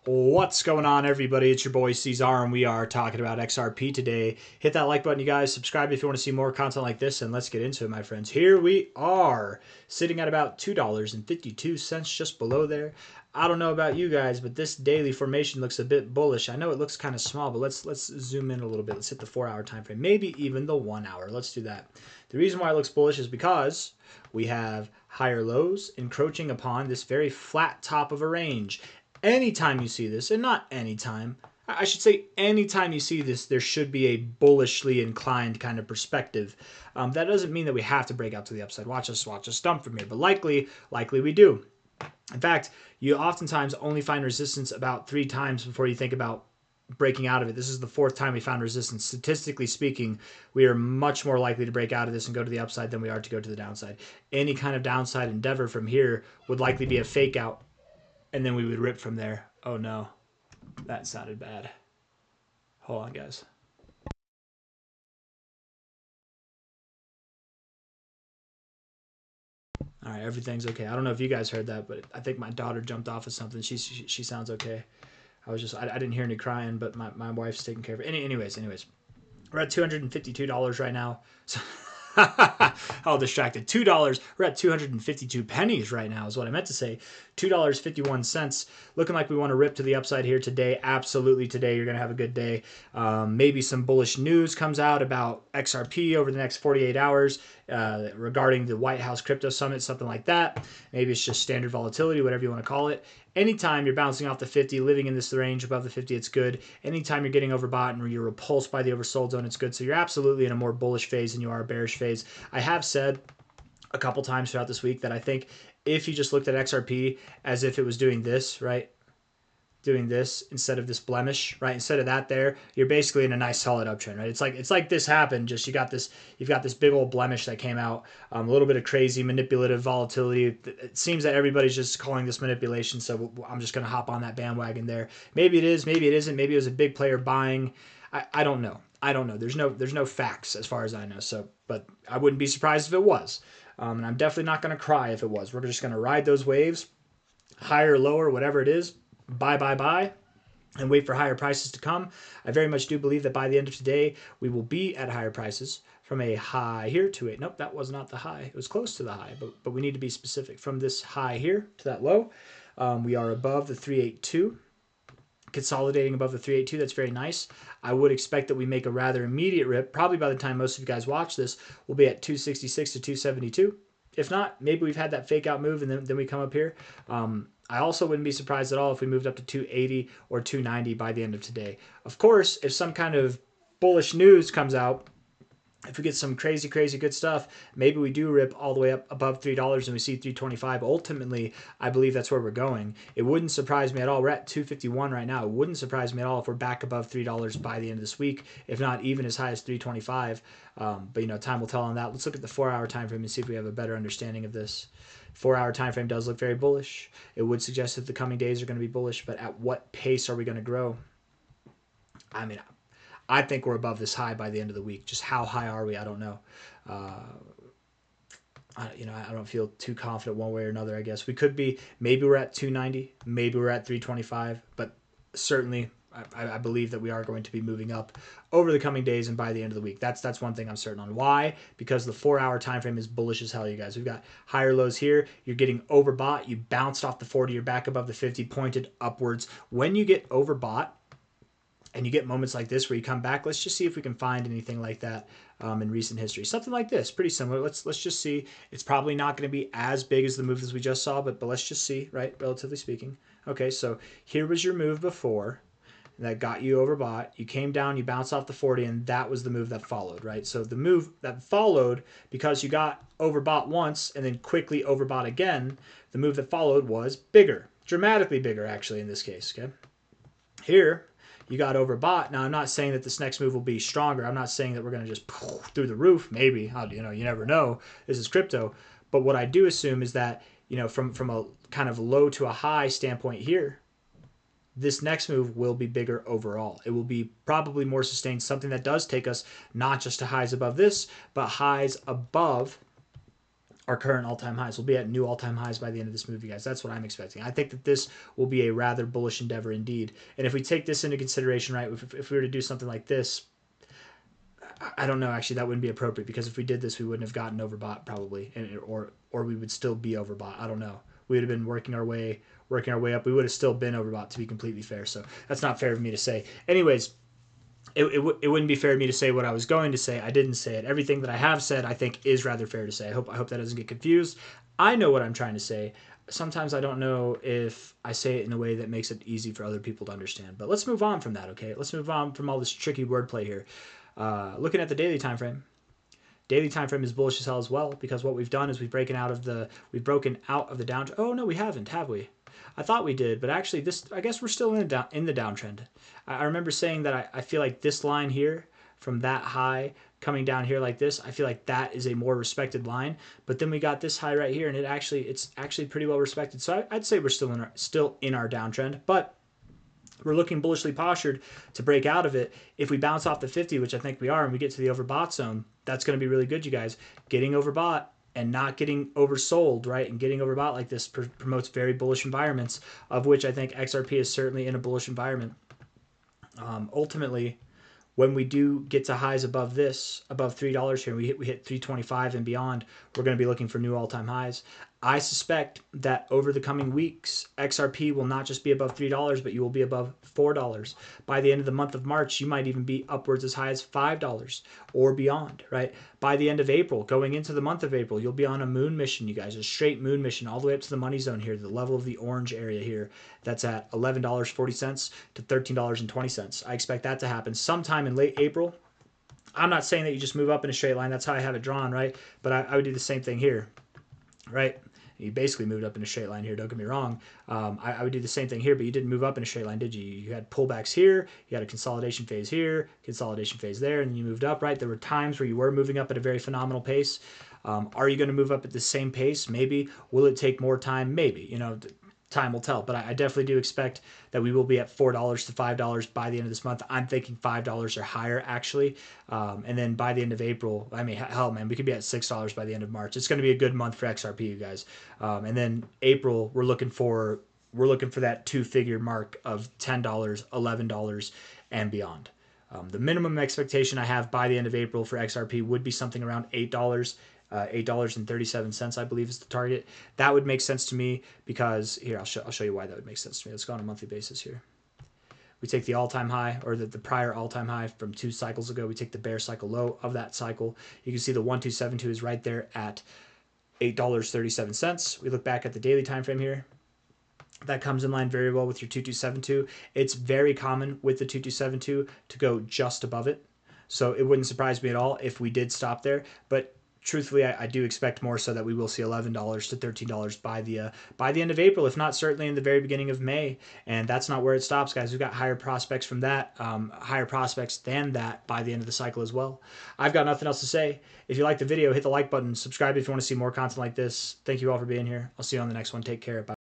What's going on, everybody? It's your boy C-Zar, and we are talking about XRP today. Hit that like button, you guys. Subscribe if you want to see more content like this, and let's get into it, my friends. Here we are, sitting at about $2.52, just below there. I don't know about you guys, but this daily formation looks a bit bullish. I know it looks kind of small, but let's zoom in a little bit. Let's hit the 4-hour time frame, maybe even the 1 hour. Let's do that. The reason why it looks bullish is because we have higher lows encroaching upon this very flat top of a range. Anytime you see this, and not anytime, I should say anytime you see this, there should be a bullishly inclined kind of perspective. That doesn't mean that we have to break out to the upside. Watch us dump from here, but likely we do. In fact, you oftentimes only find resistance about 3 times before you think about breaking out of it. This is the 4th time we found resistance. Statistically speaking, we are much more likely to break out of this and go to the upside than we are to go to the downside. Any kind of downside endeavor from here would likely be a fake out, and then we would rip from there. Oh no, that sounded bad. Hold on, guys. All right, everything's okay. I don't know if you guys heard that, but I think my daughter jumped off of something. She sounds okay. I didn't hear any crying, but my wife's taking care of it. Anyways, we're at $252 right now. So all distracted. $2. We're at 252 pennies right now is what I meant to say. $2.51. Looking like we want to rip to the upside here today. Absolutely today. You're going to have a good day. Maybe some bullish news comes out about XRP over the next 48 hours regarding the White House Crypto Summit, something like that. Maybe it's just standard volatility, whatever you want to call it. Anytime you're bouncing off the 50, living in this range above the 50, it's good. Anytime you're getting overbought and you're repulsed by the oversold zone, it's good. So you're absolutely in a more bullish phase than you are a bearish phase. I have said a couple times throughout this week that I think if you just looked at XRP as if it was doing this, right? Doing this instead of this blemish, right? Instead of that there, you're basically in a nice solid uptrend, right? It's like this happened, just you've got this big old blemish that came out, a little bit of crazy manipulative volatility. It seems that everybody's just calling this manipulation, so I'm just going to hop on that bandwagon there. Maybe it is, maybe it isn't, maybe it was a big player buying. I don't know. There's no facts as far as I know. So, but I wouldn't be surprised if it was. And I'm definitely not going to cry if it was. We're just going to ride those waves, higher, lower, whatever it is. Buy, and wait for higher prices to come. I very much do believe that by the end of today, we will be at higher prices from a high here to a, nope, that was not the high. It was close to the high, but we need to be specific. From this high here to that low, we are above the 382, consolidating above the 382. That's very nice. I would expect that we make a rather immediate rip. Probably by the time most of you guys watch this, we'll be at 266 to 272. If not, maybe we've had that fake out move and then we come up here. I also wouldn't be surprised at all if we moved up to 280 or 290 by the end of today. Of course, if some kind of bullish news comes out, if we get some crazy good stuff, maybe we do rip all the way up above $3 and we see 325. Ultimately, I believe that's where we're going. It wouldn't surprise me at all. We're at 251 right now. It wouldn't surprise me at all if we're back above $3 by the end of this week, if not even as high as 325. But time will tell on that. Let's look at the 4-hour time frame and see if we have a better understanding of this. 4-hour time frame does look very bullish. It would suggest that the coming days are going to be bullish, but at what pace are we going to grow? I mean, I think we're above this high by the end of the week. Just how high are we? I don't know. I don't feel too confident one way or another, I guess. We could be, maybe we're at 290, maybe we're at 325, but certainly I believe that we are going to be moving up over the coming days and by the end of the week. That's one thing I'm certain on. Why? Because the 4-hour time frame is bullish as hell, you guys. We've got higher lows here. You're getting overbought. You bounced off the 40. You're back above the 50, pointed upwards. When you get overbought, and you get moments like this where you come back, let's just see if we can find anything like that in recent history. Something like this, pretty similar. Let's just see. It's probably not going to be as big as the move as we just saw, but let's just see, right, relatively speaking. Okay, so here was your move before that got you overbought. You came down, you bounced off the 40, and that was the move that followed, right? So the move that followed, because you got overbought once and then quickly overbought again, the move that followed was bigger, dramatically bigger, actually, in this case, okay? Here, you got overbought. Now, I'm not saying that this next move will be stronger. I'm not saying that we're going to just through the roof. Maybe, you never know. This is crypto. But what I do assume is that, from a kind of low to a high standpoint here, this next move will be bigger overall. It will be probably more sustained, something that does take us not just to highs above this, but highs above our current all-time highs. We'll be at new all-time highs by the end of this move, you guys. That's what I'm expecting. I think that this will be a rather bullish endeavor indeed. And if we take this into consideration, right, if we were to do something like this, I don't know. Actually, that wouldn't be appropriate, because if we did this, we wouldn't have gotten overbought probably, or we would still be overbought. I don't know. We would have been working our way up. We would have still been overbought, to be completely fair. So that's not fair of me to say. Anyways, it wouldn't be fair of me to say what I was going to say. I didn't say it. Everything that I have said, I think, is rather fair to say. I hope that doesn't get confused. I know what I'm trying to say. Sometimes I don't know if I say it in a way that makes it easy for other people to understand. But let's move on from that, okay? Let's move on from all this tricky wordplay here. Looking at the daily time frame. Daily time frame is bullish as hell as well, because what we've done is we've broken out of the downtrend. Oh no, we haven't, have we? I thought we did, but actually I guess we're still in the downtrend. I remember saying that I feel like this line here from that high coming down here like this, I feel like that is a more respected line. But then we got this high right here, and it's actually pretty well respected. So I'd say we're still in our downtrend, but we're looking bullishly postured to break out of it. If we bounce off the 50, which I think we are, and we get to the overbought zone, that's going to be really good, you guys. Getting overbought and not getting oversold, right? And getting overbought like this promotes very bullish environments, of which I think XRP is certainly in a bullish environment. Ultimately, when we do get to highs above $3 here, we hit 325 and beyond, we're going to be looking for new all-time highs. I suspect that over the coming weeks, XRP will not just be above $3, but you will be above $4. By the end of the month of March, you might even be upwards as high as $5 or beyond, right? By the end of April, going into the month of April, you'll be on a moon mission, you guys, a straight moon mission all the way up to the money zone here, the level of the orange area here. That's at $11.40 to $13.20. I expect that to happen sometime in late April. I'm not saying that you just move up in a straight line. That's how I have it drawn, right? But I would do the same thing here, right? You basically moved up in a straight line here, don't get me wrong. I would do the same thing here, but you didn't move up in a straight line, did you? You had pullbacks here, you had a consolidation phase here, consolidation phase there, and then you moved up, right? There were times where you were moving up at a very phenomenal pace. Are you going to move up at the same pace? Maybe. Will it take more time? Maybe. You know, time will tell. But I definitely do expect that we will be at $4 to $5 by the end of this month. I'm thinking $5 or higher, actually. And then by the end of April, I mean, hell, man, we could be at $6 by the end of March. It's going to be a good month for XRP, you guys. And then April, we're looking for that two-figure mark of $10, $11, and beyond. The minimum expectation I have by the end of April for XRP would be something around $8. $8.37, I believe, is the target. That would make sense to me, because here, I'll show you why that would make sense to me. Let's go on a monthly basis here. We take the all-time high, or the prior all-time high from 2 cycles ago. We take the bear cycle low of that cycle. You can see the 1272 is right there at $8.37. We look back at the daily time frame here. That comes in line very well with your 2272. It's very common with the 2272 to go just above it. So it wouldn't surprise me at all if we did stop there. But truthfully, I do expect more so that we will see $11 to $13 by the end of April, if not certainly in the very beginning of May. And that's not where it stops, guys. We've got higher prospects from that, higher prospects than that by the end of the cycle as well. I've got nothing else to say. If you like the video, hit the like button. Subscribe if you want to see more content like this. Thank you all for being here. I'll see you on the next one. Take care. Bye.